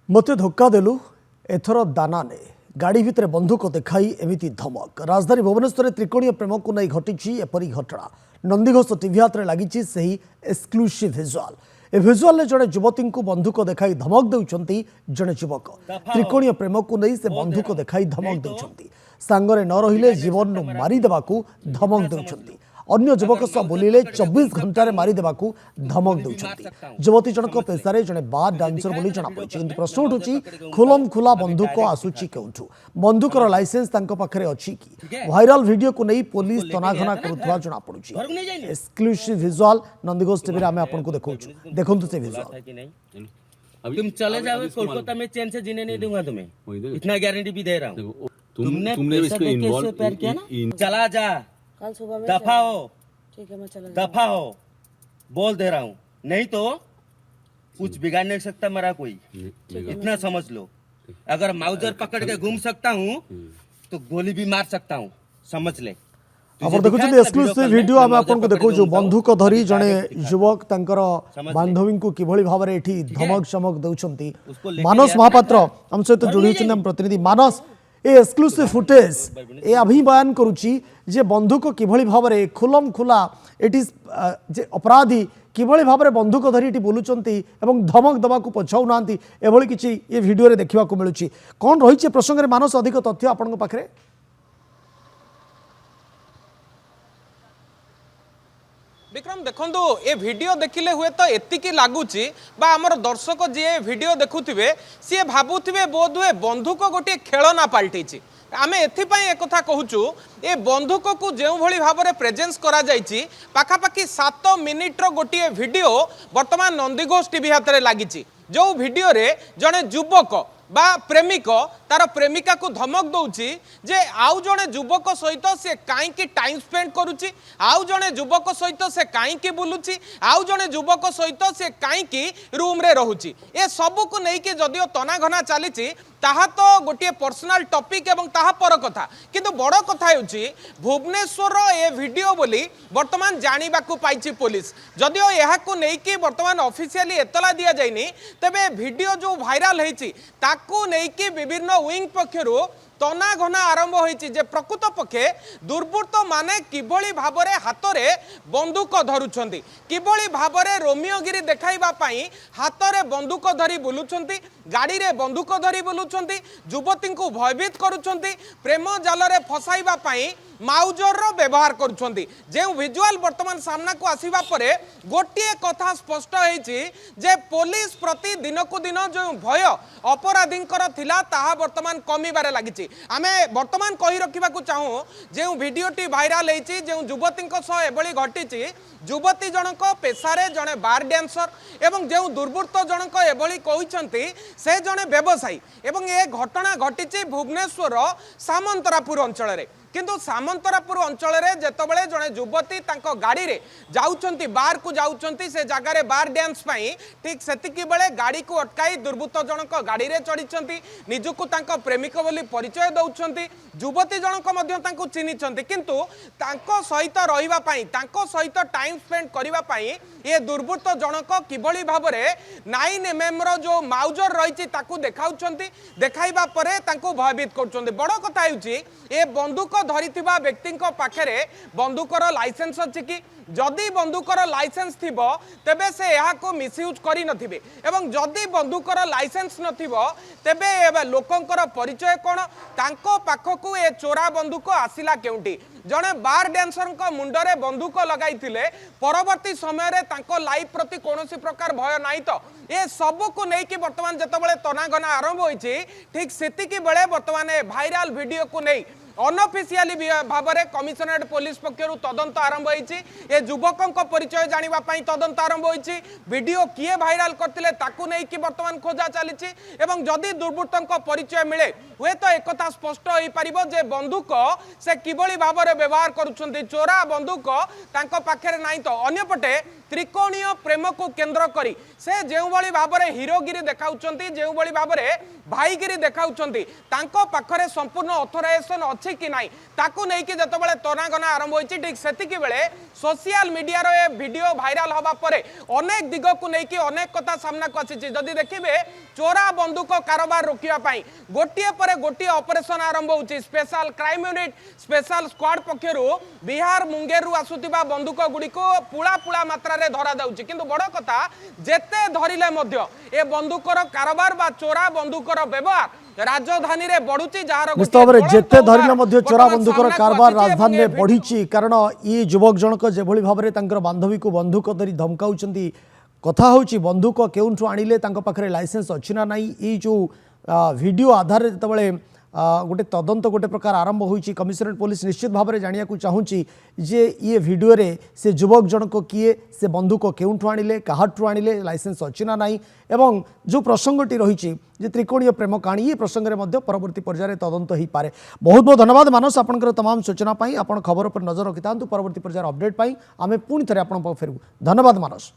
मते धोखा देलु एथर दाना ने गाड़ी भितर बंधुक देखाई एमिति धमक। राजधानी भुवनेश्वर त्रिकोणीय प्रेम को नहीं घटी एपरी घटना। नंदीघोष टीवी हाथ में लगी एक्सक्लूसिव भिजुआल। ए भिजुआल जड़े युवती को बंधुक देखाई धमक देउछंती जड़े युवक। त्रिकोणीय प्रेम को नहीं से बंधुक देखाई धमक देउछंती। सांगरे न रहिले जीवन मारी देबाकू धमक देउछंती। अन्य युवक सह बोलिले 24 घंटे मारी देबाकू धमक देउछंती। युवती जनक पेशारे जड़े बार डांसर बोली जना पड़छि। किंतु प्रश्न उठुछि खुलम खुला बंधुक आसुछि केउठु? बंधुकर लाइसेंस तांको पाखरे अछि कि? वायरल वीडियो को नहीं पुलिस तनाघना करुवा जना पड़ुछि। एक्सक्लूसिव विजुअल नंदीघोष टीवी रे आमे आपन को देखौछु। देखंतु से विजुअल। तुम चले जाओ कोलकाता में चैन से जीने नहीं दूंगा तुम्हें, इतना गारंटी भी दे रहा हूँ। तुमने इसको इन्वॉल्व प्यार किया ना? चला जा, कल सुबह में दफा हो। ठीक है मैं चला दफा हो, बोल दे रहा हूँ, नहीं तो कुछ बिगाड़ नहीं सकता मेरा कोई, इतना समझ लो। अगर माउजर पकड़ के घूम सकता हूँ तो गोली भी मार सकता हूँ, समझ ले। आपण देखुछन एक्सक्लूसिव वीडियो हम आपन को देखौछु। बंधुक धरी जने युवक तांकर बांधवी को किभଳି भाबरे एठी धमक चमक देउछंती। मानस महापात्र हम सहित जोड़ी छन हम प्रतिनिधि मानस। ए एक्सक्लूसिव फुटेज ए अभी बयान करूची जे बंधुक किभଳି भाबरे खुलम खुला एटी जे अपराधी किभଳି भाबरे बंधुक धरी एटी बोलुचंती एवं धमक दबा को पछाउ नांती एभଳି किछि ए वीडियो रे देखिबा को मिलुची। कोन रहिছে प्रसंग रे मानस अधिक तथ्य आपन को पाखरे? विक्रम देखंतु ए वीडियो देखिले हुए तो एतिकी लागुची बा हमर दर्शक जे वीडियो देखुथिबे सी भाबुथिबे बोध हुए बंधुक गोटे खेलना पाल्टीची। आमे एथिपाई एक कथा कहूचु ए बंधुक को जेउ भली भाबरे प्रेजेंस करा जाईची पाखापाखी 7 मिनिट रो गोटे वीडियो वर्तमान नंदीघोष टीवी हाथ रे लागिची। जो वीडियो रे जने युवक बा प्रेमिक तार प्रेमिका को धमक दौची जे आउ जड़े युवक सहित से कहीं टाइम स्पेंड करुच्ची, आउ जड़े युवक सहित से कहीं बुलूची, आउ जड़े युवक सहित से कहीं रूम रे रहुची। ए सब को लेकिन जदियो तनाघना चली ताहा तो गोटे पर्सनल टॉपिक एवं ताहा पर कथा, किंतु बड़ कथा होची भुवनेश्वर ए वीडियो बोली वर्तमान जानिबा को पाइछि पुलिस। जदियो एहा को लेकिन वर्तमान ऑफिशियली एतला दिया जाइनी, तबे वीडियो जो वायरल हेछि ताकू लेकिन विभिन्न विंग पक्षरु तनाघना आरंभ होइछि जे प्रकृत पक्षे दुर्बृत्त माने किभଳି भाबरे हातरे बंदूक धरुछंती, किभଳି भाबरे रोमियोगिरी देखाइबा पई हातरे बंदूक धरी बुलुछंती, गाड़ी रे बंदूक धरी बुलुछंती, युवती को भयभीत करुछंती, प्रेम जाल रे फसाइबा पई माउजर रो व्यवहार करुछंती। जे विजुअल वर्तमान सामना को आसीबा परे गोटिए कथा स्पष्ट हेछि जे पुलिस प्रति दिन को दिन जो भय अपराधींकर थिला ताहा वर्तमान कमीबारे लागिछि। आमे वर्तमान कहि रखिबा को चाहू जे वीडियोटी वायरल हेछि जे युवती सह एभली घटिछि। युवती जनक पेशारे जड़े बार डांसर एवं जो दुर्बृत्त जनक एभली कहिसंती से जड़े व्यवसायी एवं ए घटना घटिछि भुवनेश्वर सामंतरापुर अंचल रे। किंतु सामंतरापुर अंचल रे जेतबेले जड़े युवती तांको गाड़ी रे जाउछंती बार को जाउछंती से जगह रे बार डांस पई ठीक सेतिकी बेले गाड़ी को अटकाई दुर्बृत्त जनक गाड़ी रे चढ़ीछंती, निजुको तांको प्रेमिक बोली परिचय दउछंती, युवती जनक मध्य तांको चिन्हिछंती, किंतु तांको सहित रहिबा पई तांको सहित टाइम स्पेंड करिबा पई ए दुर्बृत्त जनक किभଳି भाबरे 9mm रो जो माउजर रहिछि ताकू देखाउछंती, देखाइबा परे तांको भयभीत करछंती। बड़ कथा हेउछि ए बंदूक धरिथिबा व्यक्तिंक पाखरे बंदूकर लाइसेंस अछि कि? जदि बंदूकर लाइसेंस थिबो तेबे से यहाँ को मिसयूज करि नथिबे एवं जदि बंदूकर लाइसेंस नथिबो तेबे लोकंकर परिचय कोन? तांको पाखकू ए चोरा बंदूक आसिला केउंटी? जड़े बार डांसर मुंडरे बंदूक लगाइथिले परवर्ती समय रे तांको लाइफ प्रति कोनोसी प्रकार भय नाही तो ए सब को लेकिन वर्तमान जेतबेले तनाघना आरंभ होइछि ठीक सेतिकी बेले वर्तमान वायरल वीडियो को नहीं अनऑफिशियली भाबरे कमिशनरेट पुलिस पक्षरु तदंत आरंभ होइछि। ए युवकक परिचय जानिबा पई तदंत आरंभ होइछि। वीडियो किए वायरल करथिले ताकू नै कि वर्तमान खोजा चलिछि एवं जदि दुर्बृत्तक परिचय मिले हुए तो एक कथा स्पष्ट होई परिबो जे बंदूक से किभଳି भाबरे व्यवहार करूछंती। चोरा बंदूक तांको पाखरे नाही तो अन्यपटे त्रिकोणीय प्रेम को केंद्र करी से जो भली भाव में हीरोगिरी देखाउछंती जो भली भाव में भाईगिरी देखाउछंती तांको पाखरे संपूर्ण ऑथराइजेशन अछि कि नाही ताकू नै कि जतबेले तनागना आरंभ होइछि ठीक सेतिकी बेले सोशल मीडिया रो ए वीडियो वायरल हवा परे अनेक दिग को नै कि अनेक कथा सामना को आछि जदि देखिबे चोरा बंदूक कारोबार रोकिया पाई गोटिए परे गोटिए ऑपरेशन आरंभ होउछि special crime unit special squad पक्षरु बिहार मुंगेरु आसुतिबा बंदूक गुडी को पुळा पुळा मात्रा रे धरा जाउछि किंतु बड़ कथा जेते धरिले मध्य ए बंदूकर कारोबार बा चोरा बंदूकर व्यवहार राजधानी रे बढ़ुची जार निश्चित भाव जेते धरिले मध्य चोरा बंदूकर कारबार राजधानी रे बढ़ी कारण ये युवक जनक जेभली भाव में तांकर बांधवी को बंदूक धरी धमकाउछंती कथा होची बंदूक केउंठु आनिले तांको पाखरे लाइसेंस अछि ना नाही ई जो वीडियो आधार जतबेले गोटे तदंत गोटे प्रकार आरंभ होइछि कमिशनरेट पुलिस निश्चित भाव में जानिया को चाहूँगी जे ये वीडियो रे से युवक जनक किए से बंदूक केउंठु आनिले काहाठु आनिले लाइसेंस अछि ना नाही एवं जो प्रसंगटी रही जे त्रिकोणीय प्रेम कहानी ये प्रसंग में मध्य परवर्ती पर्यायर तदंत हो पारे बहुत बहुत धन्यवाद मानस आपनकर तमाम सूचना पाई आपण खबर पर नजर रखि परवर्ती पर्यायर अपडेट पाई आमे पुणी थे आपण फेरबू धन्यवाद मानस।